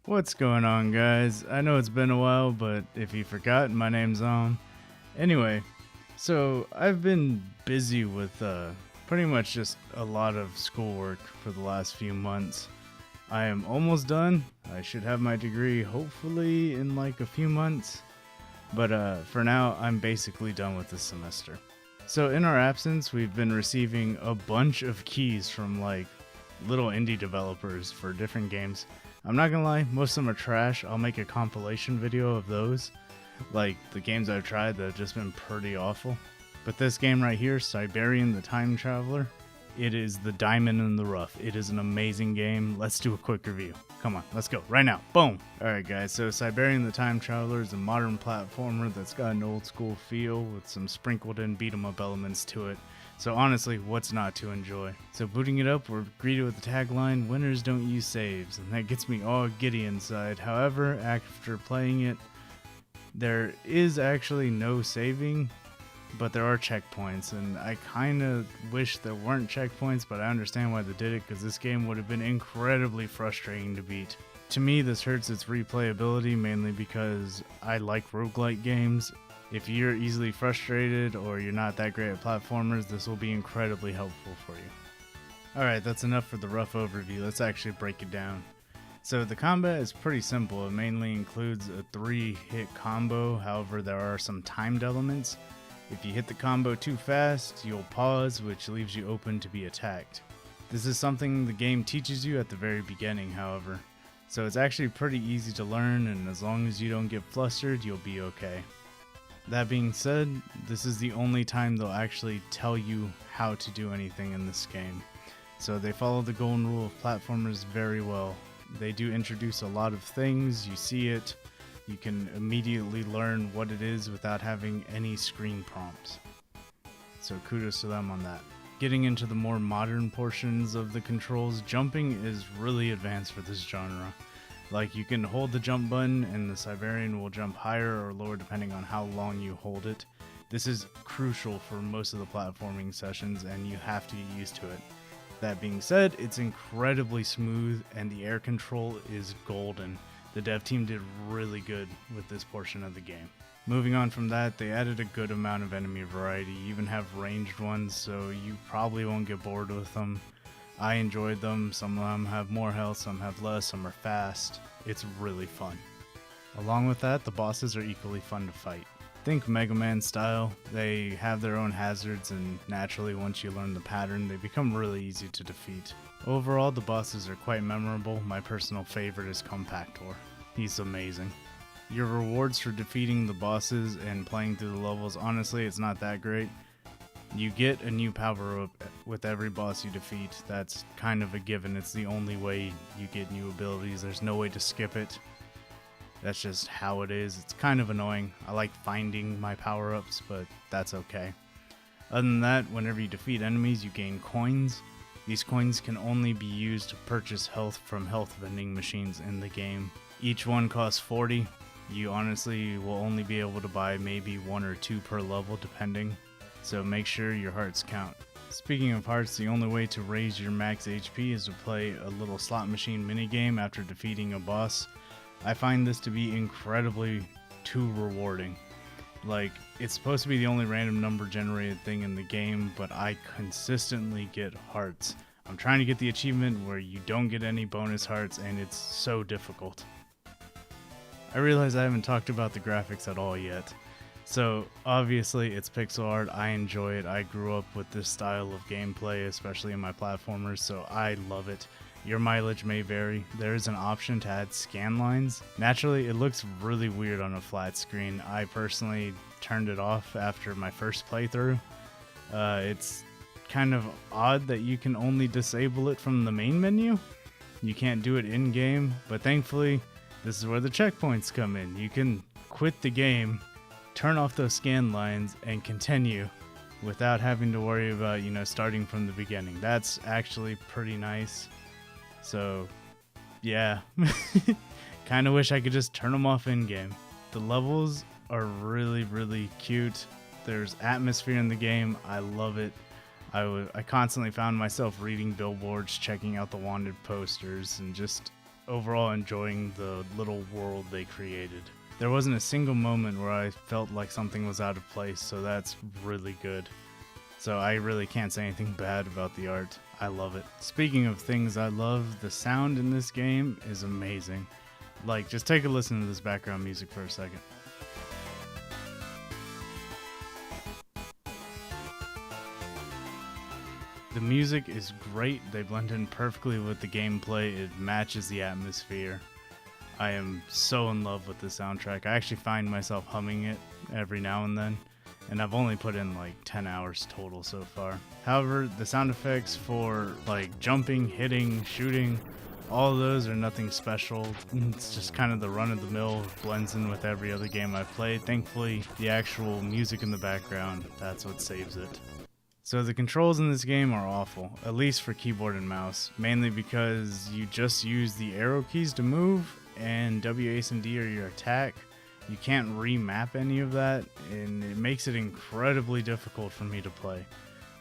What's going on, guys? I know it's been a while, but if you forgot, my name's Anyway, so I've been busy with pretty much just a lot of schoolwork for the last few months. I am almost done. I should have my degree hopefully in like a few months. But for now, I'm basically done with this semester. So in our absence, we've been receiving a bunch of keys from like little indie developers for different games. I'm not gonna lie, most of them are trash. I'll make a compilation video of those. Like the games I've tried that have just been pretty awful. But this game right here, Cybarian the Time Traveler, it is the diamond in the rough. It is an amazing game. Let's do a quick review. Come on, let's go right now. Boom. Alright guys, so Cybarian the Time Traveler is a modern platformer that's got an old school feel with some sprinkled in beat 'em up elements to it. So honestly, what's not to enjoy? So booting it up, we're greeted with the tagline, "Winners don't use saves," and that gets me all giddy inside. However, after playing it, there is actually no saving, but there are checkpoints, and I kind of wish there weren't checkpoints, but I understand why they did it, because this game would have been incredibly frustrating to beat. To me, this hurts its replayability, mainly because I like roguelike games. If you're easily frustrated or you're not that great at platformers, this will be incredibly helpful for you. Alright, that's enough for the rough overview. Let's actually break it down. So the combat is pretty simple. It mainly includes a 3-hit combo, however there are some timed elements. If you hit the combo too fast, you'll pause, which leaves you open to be attacked. This is something the game teaches you at the very beginning, however. So it's actually pretty easy to learn, and as long as you don't get flustered, you'll be okay. That being said, this is the only time they'll actually tell you how to do anything in this game. So they follow the golden rule of platformers very well. They do introduce a lot of things, you see it, you can immediately learn what it is without having any screen prompts. So kudos to them on that. Getting into the more modern portions of the controls, jumping is really advanced for this genre. Like, you can hold the jump button and the Cybarian will jump higher or lower depending on how long you hold it. This is crucial for most of the platforming sessions, and you have to get used to it. That being said, it's incredibly smooth and the air control is golden. The dev team did really good with this portion of the game. Moving on from that, they added a good amount of enemy variety. You even have ranged ones, so you probably won't get bored with them. I enjoyed them. Some of them have more health, some have less, some are fast. It's really fun. Along with that, the bosses are equally fun to fight. Think Mega Man style. They have their own hazards, and naturally once you learn the pattern, they become really easy to defeat. Overall, the bosses are quite memorable. My personal favorite is Compactor. He's amazing. Your rewards for defeating the bosses and playing through the levels, honestly, it's not that great. You get a new power up with every boss you defeat. That's kind of a given. It's the only way you get new abilities. There's no way to skip it. That's just how it is. It's kind of annoying. I like finding my power-ups, but that's okay. Other than that, whenever you defeat enemies, you gain coins. These coins can only be used to purchase health from health vending machines in the game. Each one costs 40. You honestly will only be able to buy maybe 1 or 2 per level depending. So make sure your hearts count. Speaking of hearts, the only way to raise your max HP is to play a little slot machine minigame after defeating a boss. I find this to be incredibly too rewarding. Like, it's supposed to be the only random number generated thing in the game, but I consistently get hearts. I'm trying to get the achievement where you don't get any bonus hearts, and it's so difficult. I realize I haven't talked about the graphics at all yet. So, obviously, it's pixel art. I enjoy it. I grew up with this style of gameplay, especially in my platformers, so I love it. Your mileage may vary. There is an option to add scan lines. Naturally, it looks really weird on a flat screen. I personally turned it off after my first playthrough. It's kind of odd that you can only disable it from the main menu. You can't do it in-game, but thankfully, this is where the checkpoints come in. You can quit the game, turn off those scan lines, and continue without having to worry about, starting from the beginning. That's actually pretty nice. So, yeah. Kind of wish I could just turn them off in-game. The levels are really, really cute. There's atmosphere in the game. I love it. I constantly found myself reading billboards, checking out the wanted posters, and just overall enjoying the little world they created. There wasn't a single moment where I felt like something was out of place, so that's really good. So I really can't say anything bad about the art. I love it. Speaking of things I love, the sound in this game is amazing. Like, just take a listen to this background music for a second. The music is great. They blend in perfectly with the gameplay. It matches the atmosphere. I am so in love with the soundtrack. I actually find myself humming it every now and then, and I've only put in like 10 hours total so far. However, the sound effects for like jumping, hitting, shooting, all of those are nothing special. It's just kind of the run-of-the-mill, blends in with every other game I've played. Thankfully, the actual music in the background, that's what saves it. So the controls in this game are awful, at least for keyboard and mouse, mainly because you just use the arrow keys to move, and W, A, and D are your attack. You can't remap any of that, and it makes it incredibly difficult for me to play.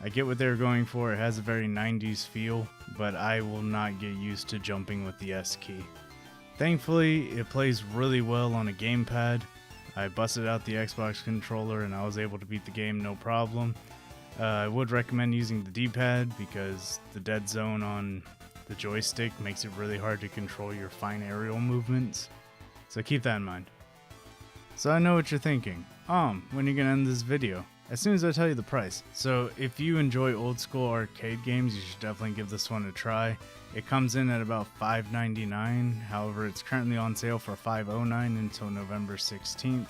I get what they're going for, it has a very 90s feel, but I will not get used to jumping with the S key. Thankfully, it plays really well on a gamepad. I busted out the Xbox controller and I was able to beat the game no problem. I would recommend using the D-pad because the dead zone on the joystick makes it really hard to control your fine aerial movements, so keep that in mind. So I know what you're thinking, when are you gonna end this video? As soon as I tell you the price. So if you enjoy old school arcade games, you should definitely give this one a try. It comes in at about $5.99, however it's currently on sale for $5.09 until November 16th.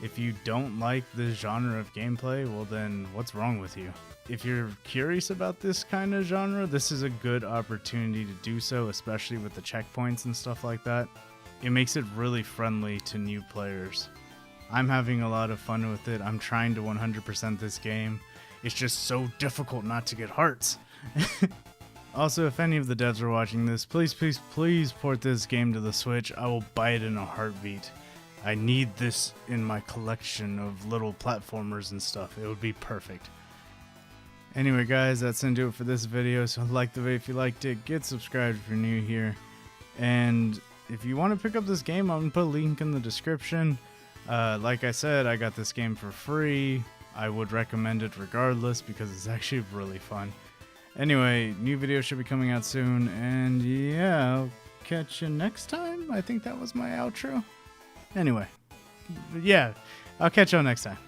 If you don't like this genre of gameplay, well then what's wrong with you? If you're curious about this kind of genre, this is a good opportunity to do so, especially with the checkpoints and stuff like that. It makes it really friendly to new players. I'm having a lot of fun with it. I'm trying to 100% this game. It's just so difficult not to get hearts. Also, if any of the devs are watching this, please port this game to the Switch. I will buy it in a heartbeat. I need this in my collection of little platformers and stuff. It would be perfect. Anyway guys, that's gonna do it for this video. So like the video if you liked it, get subscribed if you're new here. And if you want to pick up this game, I'm gonna put a link in the description. Like I said, I got this game for free. I would recommend it regardless because it's actually really fun. Anyway, new video should be coming out soon, and yeah, I'll catch you next time. I think that was my outro. Anyway, yeah, I'll catch y'all next time.